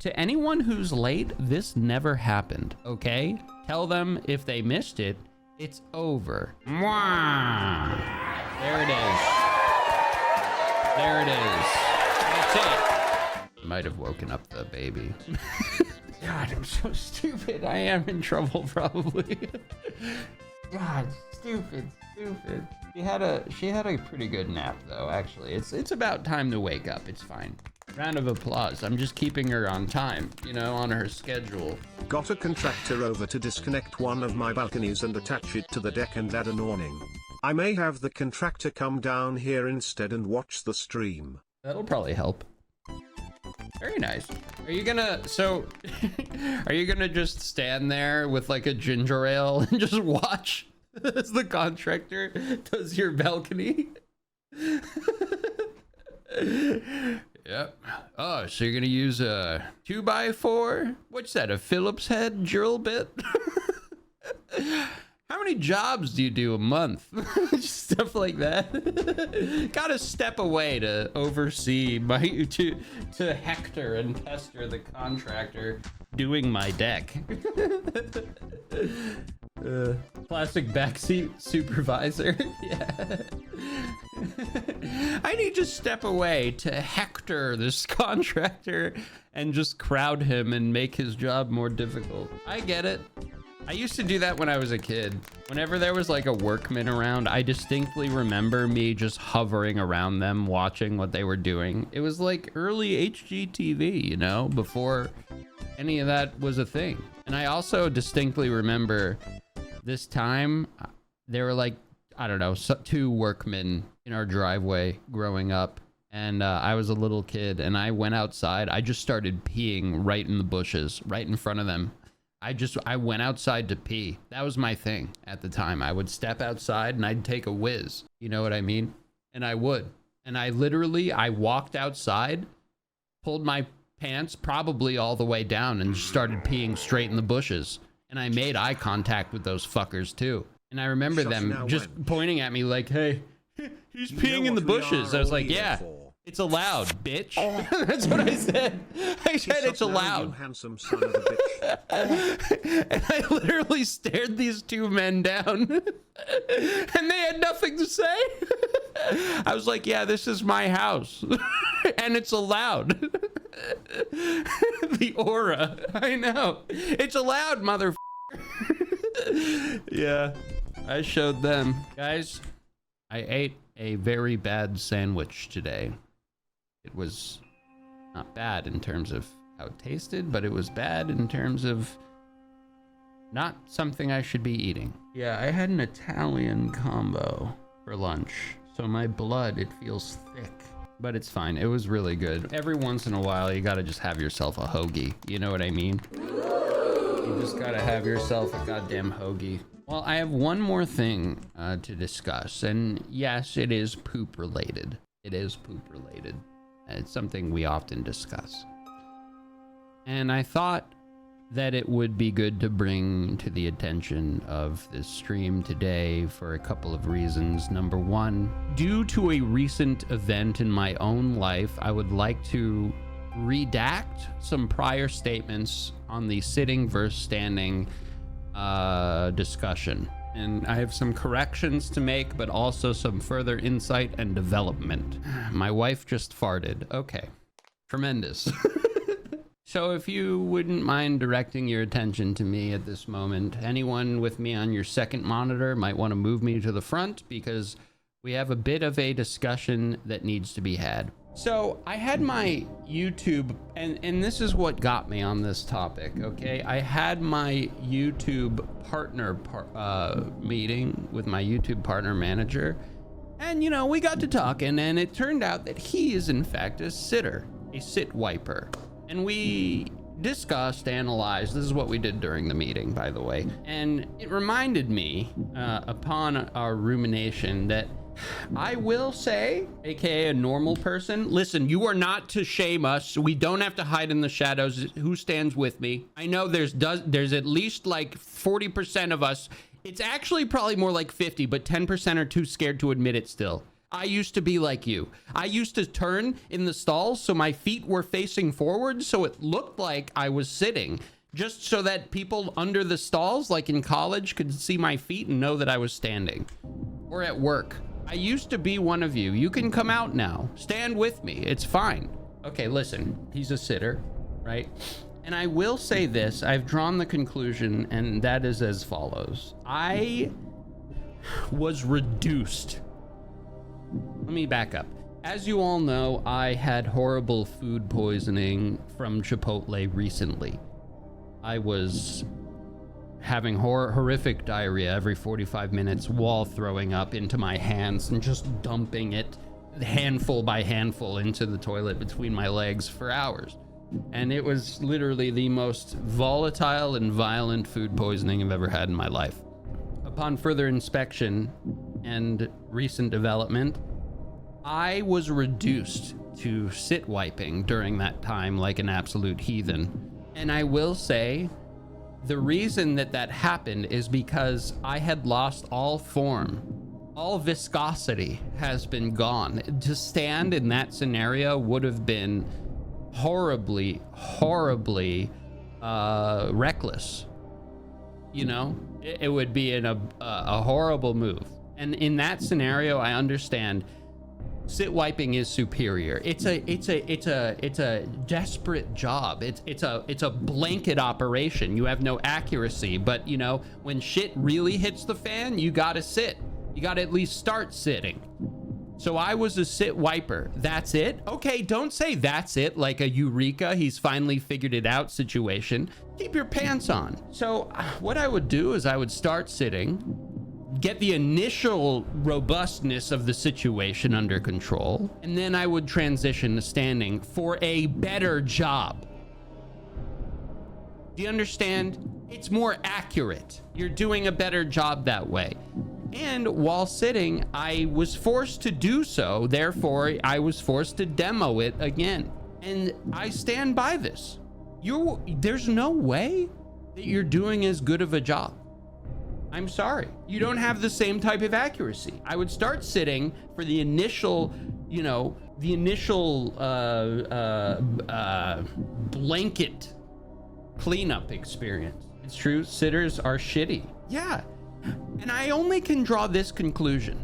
to anyone who's late, this never happened, okay? Tell them if they missed it, it's over. Mwah! There it is. There it is. That's it. Might have woken up the baby. God, I'm so stupid. I am in trouble probably. God, stupid. She had a pretty good nap though, actually. It's about time to wake up. It's fine. Round of applause. I'm just keeping her on time, you know, on her schedule. Got a contractor over to disconnect one of my balconies and attach it to the deck and add an awning. I may have the contractor come down here instead and watch the stream. That'll probably help. Very nice. Are you gonna just stand there with like a ginger ale and just watch as the contractor does your balcony? Yep. Oh, so you're gonna use a 2x4? What's that, a Phillips head drill bit? How many jobs do you do a month? Just stuff like that. Gotta step away to oversee to Hector and Tester, the contractor, doing my deck. Plastic backseat supervisor. Yeah. I need to step away to Hector, this contractor, and just crowd him and make his job more difficult. I get it. I used to do that when I was a kid. Whenever there was like a workman around, I distinctly remember me just hovering around them, watching what they were doing. It was like early HGTV, you know, before any of that was a thing. And I also distinctly remember this time, there were like, I don't know, two workmen in our driveway growing up. And I was a little kid and I went outside. I just started peeing right in the bushes, right in front of them. I went outside to pee. That was my thing at the time. I would step outside and I'd take a whiz. You know what I mean? And I would. And I walked outside, pulled my pants probably all the way down and started peeing straight in the bushes. And I made eye contact with those fuckers too. And I remember them just pointing at me like, hey, he's peeing in the bushes. I was like, yeah. It's allowed, bitch. That's what I said. I said it's allowed. You handsome son of a bitch. And I literally stared these two men down and they had nothing to say. I was like, yeah, this is my house and it's allowed. The aura. I know. It's allowed, motherfucker. Yeah, I showed them. Guys, I ate a very bad sandwich today. It was not bad in terms of how it tasted, but it was bad in terms of not something I should be eating. Yeah, I had an Italian combo for lunch, so my blood, it feels thick, but it's fine. It was really good. Every once in a while, you gotta just have yourself a hoagie. You know what I mean? You just gotta have yourself a goddamn hoagie. Well, I have one more thing to discuss, and yes, it is poop related. It is poop related. It's something we often discuss. And I thought that it would be good to bring to the attention of this stream today for a couple of reasons. Number one, due to a recent event in my own life, I would like to redact some prior statements on the sitting versus standing discussion. And I have some corrections to make, but also some further insight and development. My wife just farted. Okay. Tremendous. So if you wouldn't mind directing your attention to me at this moment, anyone with me on your second monitor might want to move me to the front because we have a bit of a discussion that needs to be had. So I had my YouTube, and this is what got me on this topic, okay? I had my YouTube partner meeting with my YouTube partner manager, and, you know, we got to talking, and it turned out that he is, in fact, a sitter, a sit wiper. And we discussed, analyzed, this is what we did during the meeting, by the way, and it reminded me, upon our rumination, that I will say, aka a normal person, listen, you are not to shame us. We don't have to hide in the shadows. Who stands with me? I know there's at least like 40% of us. It's actually probably more like 50, but 10% are too scared to admit it still. I used to be like you. I used to turn in the stalls so my feet were facing forward so it looked like I was sitting, just so that people under the stalls, like in college, could see my feet and know that I was standing. Or at work. I used to be one of you. You can come out now. Stand with me. It's fine. Okay, listen. He's a sitter, right? And I will say this. I've drawn the conclusion, and that is as follows. I was reduced. Let me back up. As you all know, I had horrible food poisoning from Chipotle recently. I was having horrific diarrhea every 45 minutes while throwing up into my hands and just dumping it handful by handful into the toilet between my legs for hours. And it was literally the most volatile and violent food poisoning I've ever had in my life. Upon further inspection and recent development, I was reduced to sit wiping during that time like an absolute heathen. And I will say, the reason that happened is because I had lost all form. All viscosity has been gone. To stand in that scenario would have been horribly reckless. You know, it would be in a horrible move. And in that scenario, I understand sit wiping is superior. It's a desperate job. It's a blanket operation. You have no accuracy, but you know, when shit really hits the fan, you gotta sit. You gotta at least start sitting. So I was a sit wiper. That's it? Okay, don't say that's it like a eureka, he's finally figured it out situation. Keep your pants on. So what I would do is I would start sitting, get the initial robustness of the situation under control, and then I would transition to standing for a better job. Do you understand? It's more accurate. You're doing a better job that way. And while sitting, I was forced to do so. Therefore, I was forced to demo it again. And I stand by this. There's no way that you're doing as good of a job. I'm sorry. You don't have the same type of accuracy. I would start sitting for the initial, you know, blanket cleanup experience. It's true, sitters are shitty. Yeah. And I only can draw this conclusion.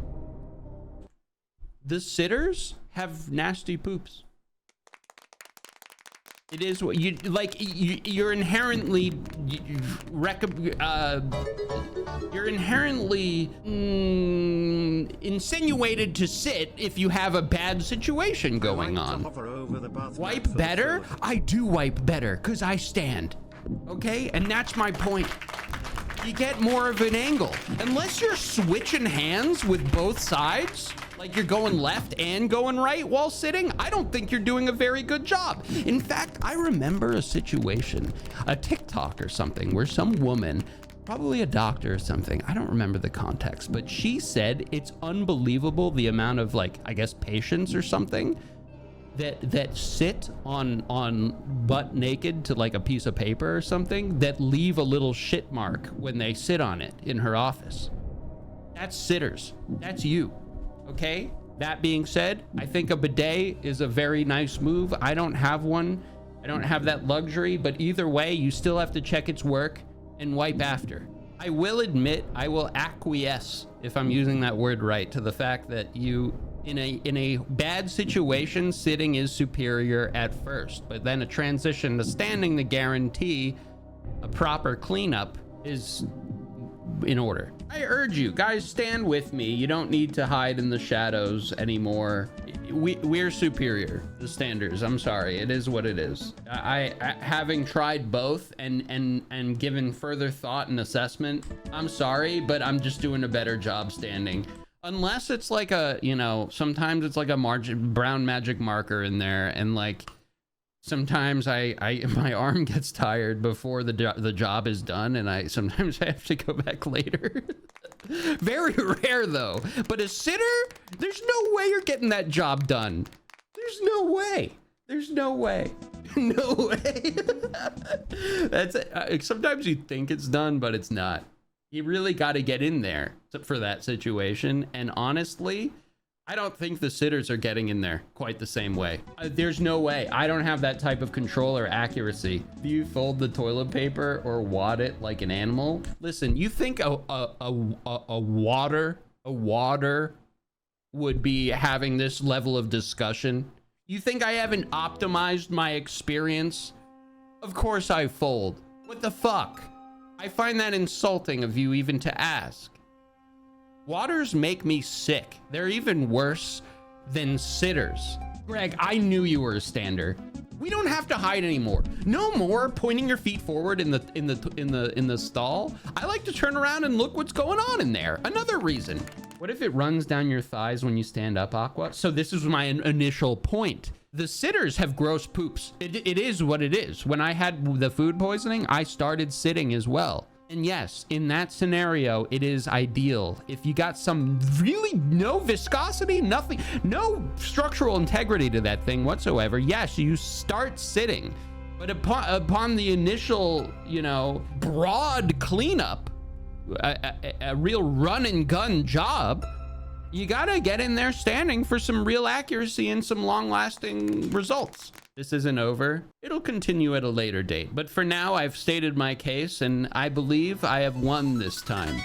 The sitters have nasty poops. It is what you like. You're inherently insinuated to sit if you have a bad situation going on. Wipe better? I do wipe better because I stand. Okay, and that's my point. You get more of an angle. Unless you're switching hands with both sides, like you're going left and going right while sitting, I don't think you're doing a very good job. In fact, I remember a situation, a TikTok or something, where some woman, probably a doctor or something, I don't remember the context, but she said it's unbelievable the amount of, like, I guess patients or something that sit on butt naked to like a piece of paper or something that leave a little shit mark when they sit on it in her office. That's sitters. That's you. Okay? That being said, I think a bidet is a very nice move. I don't have one. I don't have that luxury, but either way, you still have to check its work and wipe after. I will admit, I will acquiesce, if I'm using that word right, to the fact that you, in a bad situation, sitting is superior at first, but then a transition to standing to guarantee a proper cleanup is in order. I urge you guys, stand with me. You don't need to hide in the shadows anymore. We're superior, the standards. I'm sorry, it is what it is. I having tried both and given further thought and assessment, I'm sorry, but I'm just doing a better job standing. Unless it's like a, you know, sometimes it's like a brown magic marker in there, and like sometimes my arm gets tired before the job is done, and sometimes I have to go back later. Very rare though. But a sitter, there's no way you're getting that job done. There's no way. There's no way. No way. That's it. Sometimes you think it's done, but it's not. You really got to get in there for that situation. And honestly, I don't think the sitters are getting in there quite the same way. There's no way. I don't have that type of control or accuracy. Do you fold the toilet paper or wad it like an animal? Listen, you think a water would be having this level of discussion? You think I haven't optimized my experience? Of course I fold. What the fuck? I find that insulting of you even to ask. Waters make me sick. They're even worse than sitters. Greg, I knew you were a stander. We don't have to hide anymore. No more pointing your feet forward in the stall. I like to turn around and look what's going on in there. Another reason. What if it runs down your thighs when you stand up, Aqua? So this is my initial point. The sitters have gross poops. It is what it is. When I had the food poisoning, I started sitting as well. And yes, in that scenario, it is ideal. If you got some really no viscosity, nothing, no structural integrity to that thing whatsoever, yes, you start sitting. But upon the initial, you know, broad cleanup, a real run and gun job, you gotta get in there standing for some real accuracy and some long-lasting results. This isn't over. It'll continue at a later date. But for now, I've stated my case, and I believe I have won this time.